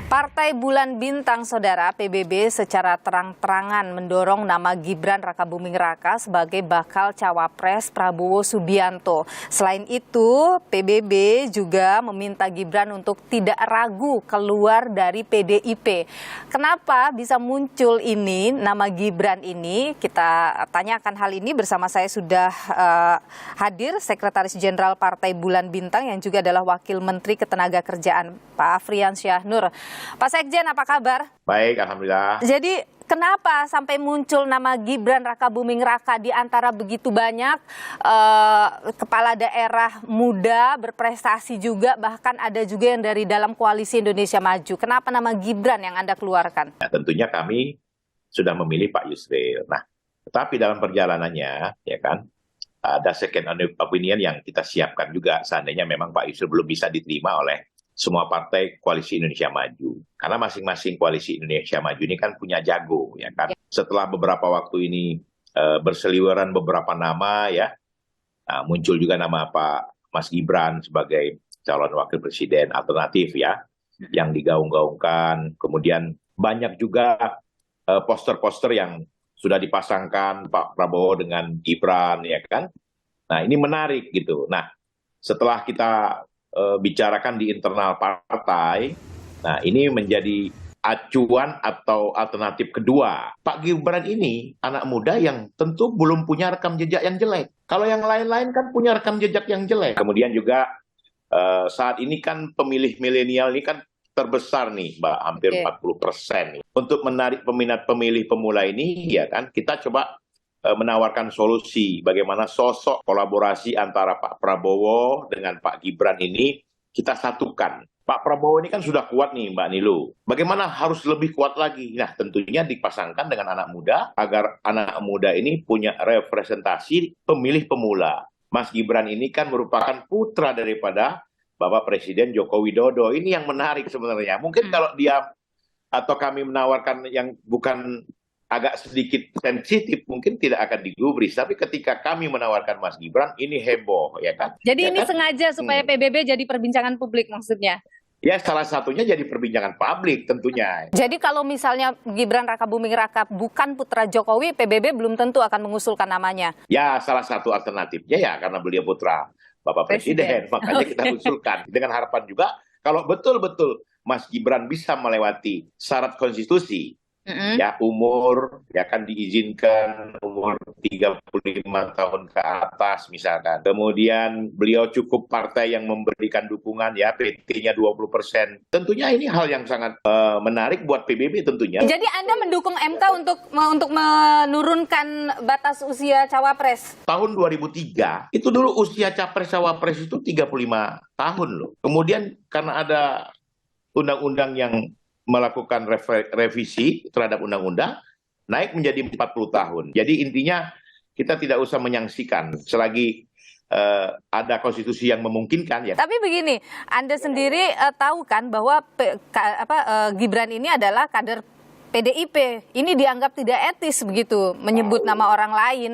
Partai Bulan Bintang, Saudara, PBB secara terang-terangan mendorong nama Gibran Rakabuming Raka sebagai bakal cawapres Prabowo Subianto. Selain itu, PBB juga meminta Gibran untuk tidak ragu keluar dari PDIP. Kenapa bisa muncul ini, nama Gibran ini? Kita tanyakan hal ini bersama saya sudah hadir Sekretaris Jenderal Partai Bulan Bintang yang juga adalah Wakil Menteri Ketenagakerjaan, Pak Afrian Syahnur. Pak Sekjen, apa kabar? Baik, alhamdulillah. Jadi kenapa sampai muncul nama Gibran Rakabuming Raka di antara begitu banyak kepala daerah muda berprestasi juga, bahkan ada juga yang dari dalam koalisi Indonesia Maju. Kenapa nama Gibran yang Anda keluarkan? Ya, tentunya kami sudah memilih Pak Yusril. Nah, tetapi dalam perjalanannya, ya kan, ada second opinion yang kita siapkan juga seandainya memang Pak Yusril belum bisa diterima oleh semua partai koalisi Indonesia Maju. Karena masing-masing koalisi Indonesia Maju ini kan punya jago, ya kan. Setelah beberapa waktu ini berseliweran beberapa nama, ya, muncul juga nama Pak Mas Gibran sebagai calon wakil presiden alternatif, ya, yang digaung-gaungkan. Kemudian banyak juga poster-poster yang sudah dipasangkan Pak Prabowo dengan Gibran, ya kan. Nah, ini menarik gitu. Nah, setelah kita bicarakan di internal partai, nah ini menjadi acuan atau alternatif kedua. Pak Gibran ini anak muda yang tentu belum punya rekam jejak yang jelek. Kalau yang lain-lain kan punya rekam jejak yang jelek. Kemudian juga saat ini kan pemilih milenial ini kan terbesar nih, Mbak, hampir 40% nih. Untuk menarik peminat pemilih pemula ini, ya kan, kita coba menawarkan solusi bagaimana sosok kolaborasi antara Pak Prabowo dengan Pak Gibran ini kita satukan. Pak Prabowo ini kan sudah kuat nih, Mbak Nilu. Bagaimana harus lebih kuat lagi? Nah, tentunya dipasangkan dengan anak muda agar anak muda ini punya representasi pemilih pemula. Mas Gibran ini kan merupakan putra daripada Bapak Presiden Joko Widodo. Ini yang menarik sebenarnya. Mungkin kalau dia atau kami menawarkan yang bukan agak sedikit sensitif, mungkin tidak akan digubris. Tapi ketika kami menawarkan Mas Gibran, ini heboh, ya kan? Jadi ya ini kan? sengaja supaya PBB jadi perbincangan publik maksudnya? Ya, salah satunya jadi perbincangan publik tentunya. Jadi kalau misalnya Gibran Rakabuming Raka bukan putra Jokowi, PBB belum tentu akan mengusulkan namanya? Ya, salah satu alternatifnya ya karena beliau putra Bapak Presiden. Makanya kita usulkan. Dengan harapan juga kalau betul-betul Mas Gibran bisa melewati syarat konstitusi, ya umur, ya kan diizinkan umur 35 tahun ke atas misalkan. Kemudian beliau cukup partai yang memberikan dukungan, ya PT-nya 20%. Tentunya ini hal yang sangat menarik buat PBB tentunya. Jadi Anda mendukung MK untuk menurunkan batas usia cawapres? Tahun 2003, itu dulu usia capres cawapres itu 35 tahun loh. Kemudian karena ada undang-undang yang melakukan revisi terhadap undang-undang, naik menjadi 40 tahun. Jadi intinya kita tidak usah menyaksikan selagi ada konstitusi yang memungkinkan, ya. Tapi begini, Anda sendiri tahu kan bahwa Gibran ini adalah kader PDIP. Ini dianggap tidak etis begitu, menyebut nama orang lain.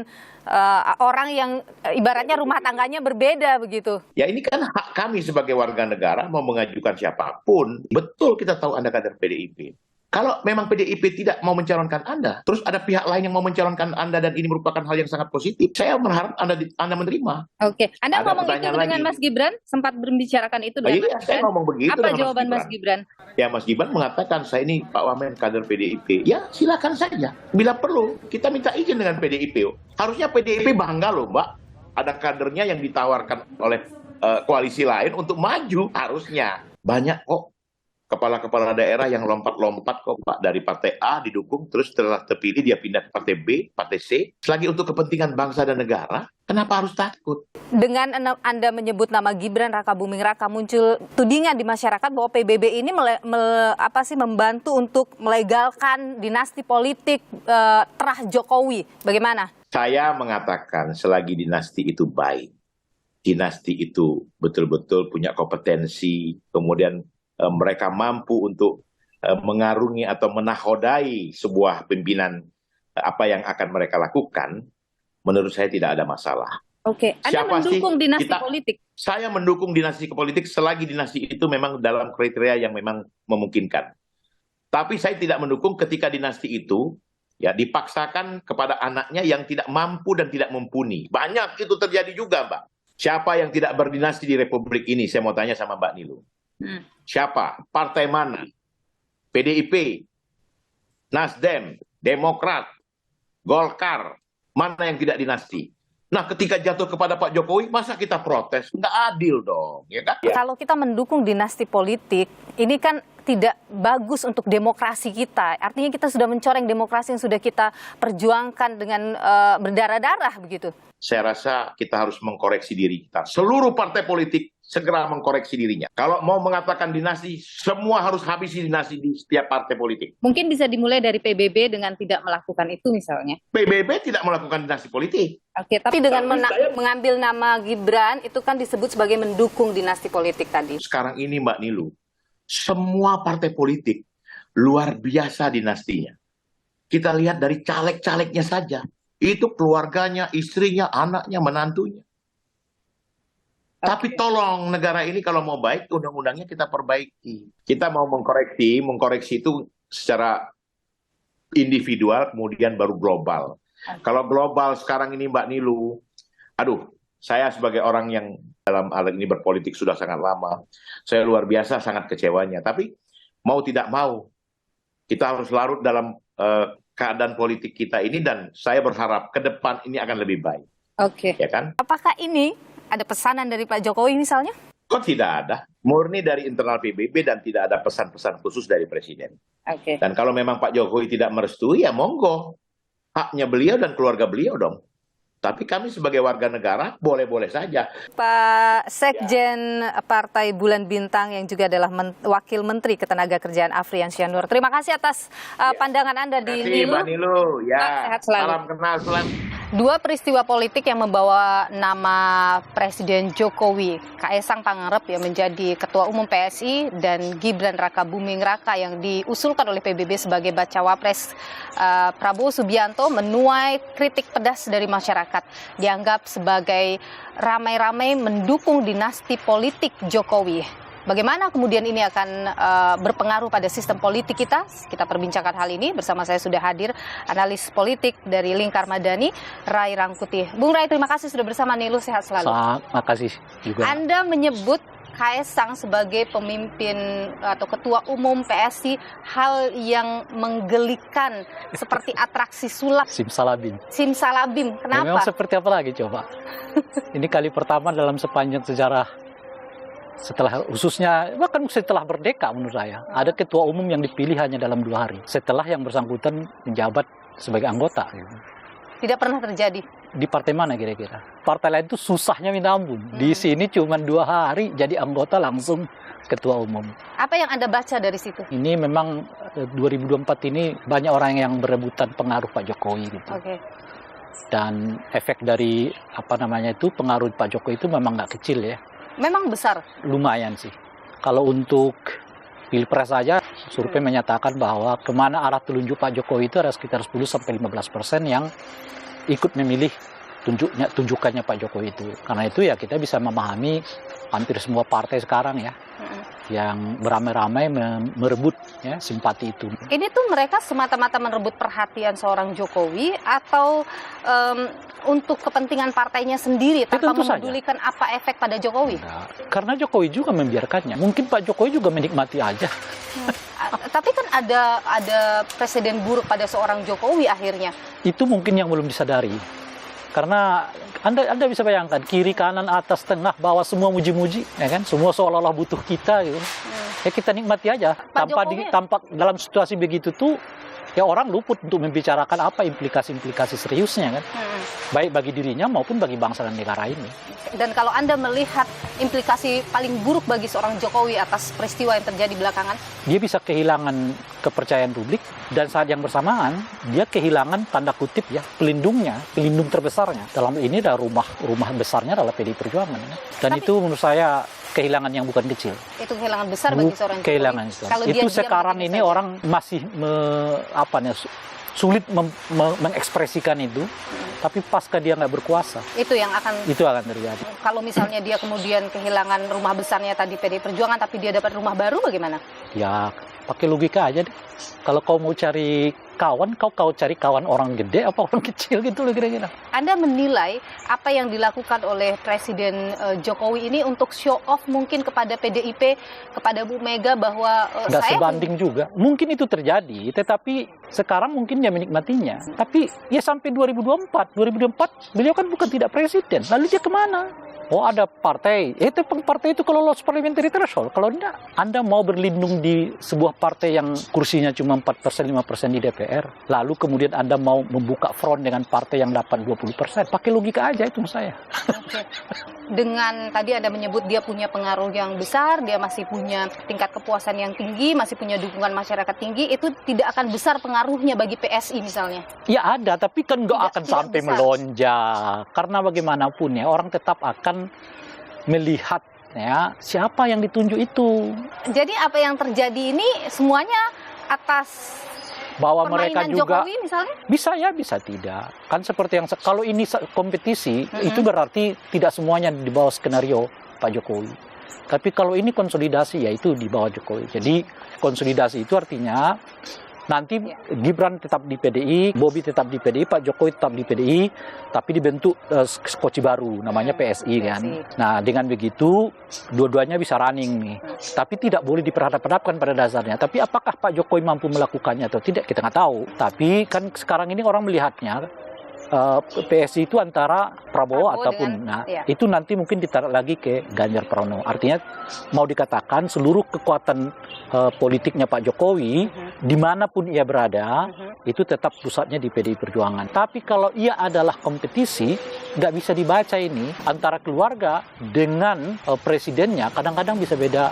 Orang yang ibaratnya rumah tangganya berbeda begitu. Ya, ini kan hak kami sebagai warga negara mau mengajukan siapapun. Betul, kita tahu Anda kader PDIP. Kalau memang PDIP tidak mau mencalonkan Anda, terus ada pihak lain yang mau mencalonkan Anda dan ini merupakan hal yang sangat positif, saya berharap Anda menerima. Oke, Anda ada ngomong itu dengan Mas Gibran? Sempat berbicarakan itu dengan Mas Gibran? Saya ngomong begitu. Apa jawaban Mas Gibran? Ya, Mas Gibran mengatakan, saya ini Pak Wamen kader PDIP. Ya, silakan saja. Bila perlu, kita minta izin dengan PDIP. Harusnya PDIP bangga loh, Mbak. Ada kadernya yang ditawarkan oleh koalisi lain untuk maju. Harusnya. Banyak kok kepala-kepala daerah yang lompat-lompat kok, Pak. Dari partai A didukung, terus setelah terpilih dia pindah ke partai B, partai C. Selagi untuk kepentingan bangsa dan negara, kenapa harus takut? Dengan Anda menyebut nama Gibran Rakabuming Raka, muncul tudingan di masyarakat bahwa PBB ini membantu untuk melegalkan dinasti politik terah Jokowi. Bagaimana? Saya mengatakan selagi dinasti itu baik, dinasti itu betul-betul punya kompetensi, kemudian mereka mampu untuk mengarungi atau menakodai sebuah pimpinan apa yang akan mereka lakukan, menurut saya tidak ada masalah. Oke, Anda mendukung dinasti politik? Saya mendukung dinasti politik selagi dinasti itu memang dalam kriteria yang memang memungkinkan. Tapi saya tidak mendukung ketika dinasti itu ya dipaksakan kepada anaknya yang tidak mampu dan tidak mumpuni. Banyak itu terjadi juga, Mbak. Siapa yang tidak berdinasti di Republik ini? Saya mau tanya sama Mbak Nilu. Siapa? Partai mana? PDIP, Nasdem, Demokrat, Golkar, mana yang tidak dinasti? Nah, ketika jatuh kepada Pak Jokowi, masa kita protes? Nggak adil dong, ya kan? Kalau kita mendukung dinasti politik, ini kan tidak bagus untuk demokrasi kita. Artinya kita sudah mencoreng demokrasi yang sudah kita perjuangkan dengan berdarah-darah begitu. Saya rasa kita harus mengkoreksi diri kita. Seluruh partai politik segera mengkoreksi dirinya. Kalau mau mengatakan dinasti, semua harus habisi dinasti di setiap partai politik. Mungkin bisa dimulai dari PBB dengan tidak melakukan itu misalnya. PBB tidak melakukan dinasti politik. Oke, tapi dengan mengambil nama Gibran itu kan disebut sebagai mendukung dinasti politik tadi. Sekarang ini Mbak Nilu, semua partai politik luar biasa dinastinya. Kita lihat dari caleg-calegnya saja. Itu keluarganya, istrinya, anaknya, menantunya. Tapi tolong negara ini kalau mau baik, undang-undangnya kita perbaiki. Kita mau mengkoreksi itu secara individual, kemudian baru global. Kalau global sekarang ini Mbak Nilu, aduh, saya sebagai orang yang dalam hal ini berpolitik sudah sangat lama, saya luar biasa sangat kecewanya. Tapi mau tidak mau, kita harus larut dalam keadaan politik kita ini, dan saya berharap ke depan ini akan lebih baik. Oke. Ya kan? Apakah ini ada pesanan dari Pak Jokowi misalnya? Kok tidak ada? Murni dari internal PBB dan tidak ada pesan-pesan khusus dari Presiden. Oke. Dan kalau memang Pak Jokowi tidak merestui, ya monggo. Haknya beliau dan keluarga beliau dong. Tapi kami sebagai warga negara boleh-boleh saja. Pak Sekjen Partai Bulan Bintang yang juga adalah Wakil Menteri Ketenagakerjaan Afrian Syah-Nur. Terima kasih atas pandangan Anda di Nilu. Mbak Nilu. Ya, sehat selalu. salam kenal selalu. Dua peristiwa politik yang membawa nama Presiden Jokowi, Kaesang Pangarep yang menjadi Ketua Umum PSI dan Gibran Rakabuming Raka yang diusulkan oleh PBB sebagai bacawa pres Prabowo Subianto menuai kritik pedas dari masyarakat. Dianggap sebagai ramai-ramai mendukung dinasti politik Jokowi. Bagaimana kemudian ini akan berpengaruh pada sistem politik kita? Kita perbincangkan hal ini. Bersama saya sudah hadir analis politik dari Lingkar Madani, Ray Rangkuti. Bung Ray, terima kasih sudah bersama Nilu, sehat selalu. Terima kasih juga. Anda menyebut Kaesang sebagai pemimpin atau ketua umum PSI hal yang menggelikan seperti atraksi sulap. Simsalabim. Simsalabim, kenapa? Memang seperti apa lagi coba? Ini kali pertama dalam sepanjang sejarah setelah khususnya bahkan setelah merdeka menurut saya ada ketua umum yang dipilih hanya dalam 2 hari setelah yang bersangkutan menjabat sebagai anggota. Tidak pernah terjadi. Di partai mana kira-kira? Partai lain itu susahnya minta ampun. Di sini cuma 2 hari jadi anggota langsung ketua umum. Apa yang Anda baca dari situ? Ini memang 2024 ini banyak orang yang berebutan pengaruh Pak Jokowi gitu. Oke. Dan efek dari pengaruh Pak Jokowi itu memang nggak kecil ya. Memang besar. Lumayan sih. Kalau untuk Pilpres saja, survei menyatakan bahwa kemana arah telunjuk Pak Jokowi itu ada sekitar 10-15% yang ikut memilih tunjukannya Pak Jokowi itu. Karena itu ya kita bisa memahami hampir semua partai sekarang ya, yang beramai-ramai merebut ya simpati itu. Ini tuh mereka semata-mata merebut perhatian seorang Jokowi atau untuk kepentingan partainya sendiri tanpa memedulikan apa efek pada Jokowi? Nah, karena Jokowi juga membiarkannya. Mungkin Pak Jokowi juga menikmati aja. Tapi kan ada presiden buruk pada seorang Jokowi akhirnya. Itu mungkin yang belum disadari. Karena Anda bisa bayangkan kiri, kanan, atas, tengah, bawah semua muji-muji, ya kan? Semua seolah-olah butuh kita gitu. Ya kita nikmati aja. Tanpa dalam situasi begitu tuh ya orang luput untuk membicarakan apa implikasi-implikasi seriusnya kan. Baik bagi dirinya maupun bagi bangsa dan negara ini. Dan kalau Anda melihat implikasi paling buruk bagi seorang Jokowi atas peristiwa yang terjadi belakangan? Dia bisa kehilangan kepercayaan publik dan saat yang bersamaan dia kehilangan tanda kutip ya pelindung terbesarnya. Dalam ini ada rumah besarnya adalah PDI Perjuangan. Dan itu menurut saya kehilangan yang bukan kecil. Itu kehilangan besar bagi seorang Jokowi. Kehilangan besar. Itu sekarang ini saja. Orang masih sulit mengekspresikan itu, tapi pasca dia nggak berkuasa, itu akan terjadi. Kalau misalnya dia kemudian kehilangan rumah besarnya tadi PDI Perjuangan, tapi dia dapat rumah baru, bagaimana? Ya pakai logika aja deh. Kalau kau mau cari kawan, kau cari kawan orang gede apa orang kecil gitu loh kira-kira. Anda menilai apa yang dilakukan oleh Presiden Jokowi ini untuk show off mungkin kepada PDIP, kepada Bu Mega bahwa Nggak saya sebanding juga. Mungkin itu terjadi, tetapi sekarang mungkin dia menikmatinya. Tapi ya sampai 2024 beliau kan bukan tidak presiden. Lalu dia kemana? Oh ada partai, itu partai itu kalau lolos parliamentary threshold. Kalau enggak, Anda mau berlindung di sebuah partai yang kursinya cuma 4%, 5% di DPR. Lalu kemudian Anda mau membuka front dengan partai yang dapat 20%. Pakai logika aja itu menurut saya. Oke. Dengan tadi Anda menyebut dia punya pengaruh yang besar, dia masih punya tingkat kepuasan yang tinggi, masih punya dukungan masyarakat tinggi, itu tidak akan besar pengaruhnya bagi PSI misalnya? Ya ada, tapi kan nggak akan tidak sampai besar. melonjak. Karena bagaimanapun ya, orang tetap akan melihat ya siapa yang ditunjuk itu. Jadi apa yang terjadi ini semuanya atas Bahwa mereka permainan juga Jokowi misalnya? bisa ya, bisa tidak. Kan seperti yang kalau ini kompetisi, itu berarti tidak semuanya di bawah skenario Pak Jokowi. Tapi kalau ini konsolidasi, ya itu di bawah Jokowi. Jadi konsolidasi itu artinya nanti Gibran tetap di PDI, Bobi tetap di PDI, Pak Jokowi tetap di PDI, tapi dibentuk skoci baru, namanya PSI kan. Nah dengan begitu dua-duanya bisa running nih. Tapi tidak boleh diperhadap-hadapkan pada dasarnya. Tapi apakah Pak Jokowi mampu melakukannya atau tidak, kita nggak tahu. Tapi kan sekarang ini orang melihatnya PSI itu antara Prabowo ataupun itu nanti mungkin ditaruh lagi ke Ganjar Pranowo. Artinya mau dikatakan seluruh kekuatan politiknya Pak Jokowi dimanapun ia berada itu tetap pusatnya di PDI Perjuangan. Tapi kalau ia adalah kompetisi, nggak bisa dibaca ini antara keluarga dengan presidennya, kadang-kadang bisa beda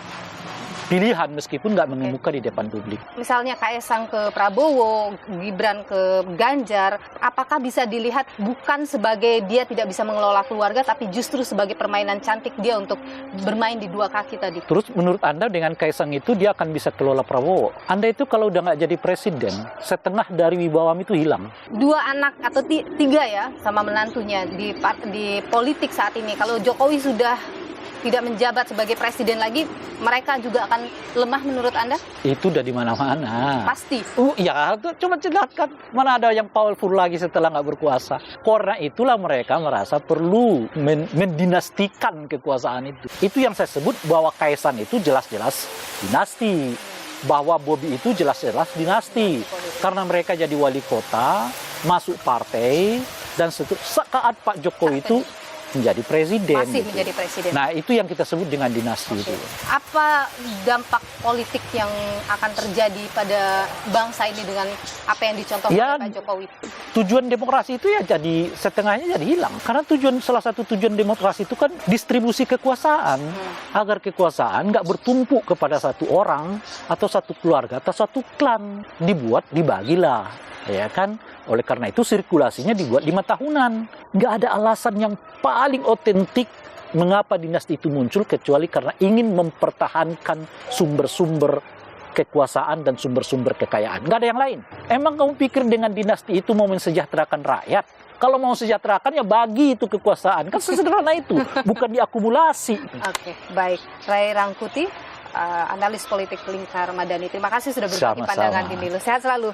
pilihan meskipun nggak mengemuka di depan publik. Misalnya Kaesang ke Prabowo, Gibran ke Ganjar, apakah bisa dilihat bukan sebagai dia tidak bisa mengelola keluarga, tapi justru sebagai permainan cantik dia untuk bermain di dua kaki tadi? Terus menurut Anda dengan Kaesang itu dia akan bisa kelola Prabowo? Anda itu kalau udah nggak jadi presiden, setengah dari wibawam itu hilang. Dua anak atau tiga ya sama menantunya di politik saat ini. Kalau Jokowi sudah tidak menjabat sebagai presiden lagi, mereka juga akan lemah menurut Anda? Itu udah di mana-mana. Pasti. Ya, coba jelaskan. Mana ada yang powerful lagi setelah nggak berkuasa. Karena itulah mereka merasa perlu mendinastikan kekuasaan itu. Itu yang saya sebut bahwa Kaesang itu jelas-jelas dinasti. Bahwa Bobi itu jelas-jelas dinasti. Karena mereka jadi wali kota, masuk partai, dan saat Pak Jokowi itu menjadi presiden. Masih menjadi presiden. Nah, itu yang kita sebut dengan dinasti itu. Apa dampak politik yang akan terjadi pada bangsa ini dengan apa yang dicontohkan oleh Pak Jokowi? Tujuan demokrasi itu ya jadi setengahnya jadi hilang. Karena salah satu tujuan demokrasi itu kan distribusi kekuasaan. Agar kekuasaan nggak bertumpuk kepada satu orang atau satu keluarga atau satu klan. Dibagilah. Ya kan? Oleh karena itu sirkulasinya dibuat 5 tahunan. Nggak ada alasan yang paling otentik mengapa dinasti itu muncul kecuali karena ingin mempertahankan sumber-sumber kekuasaan dan sumber-sumber kekayaan. Nggak ada yang lain. Emang kamu pikir dengan dinasti itu mau mensejahterakan rakyat? Kalau mau sejahterakan ya bagi itu kekuasaan. Kan sesederhana itu. Bukan diakumulasi. Oke, baik. Ray Rangkuti, analis politik Lingkar Madani. Terima kasih sudah berbagi pandangan di Nilu. Sehat selalu.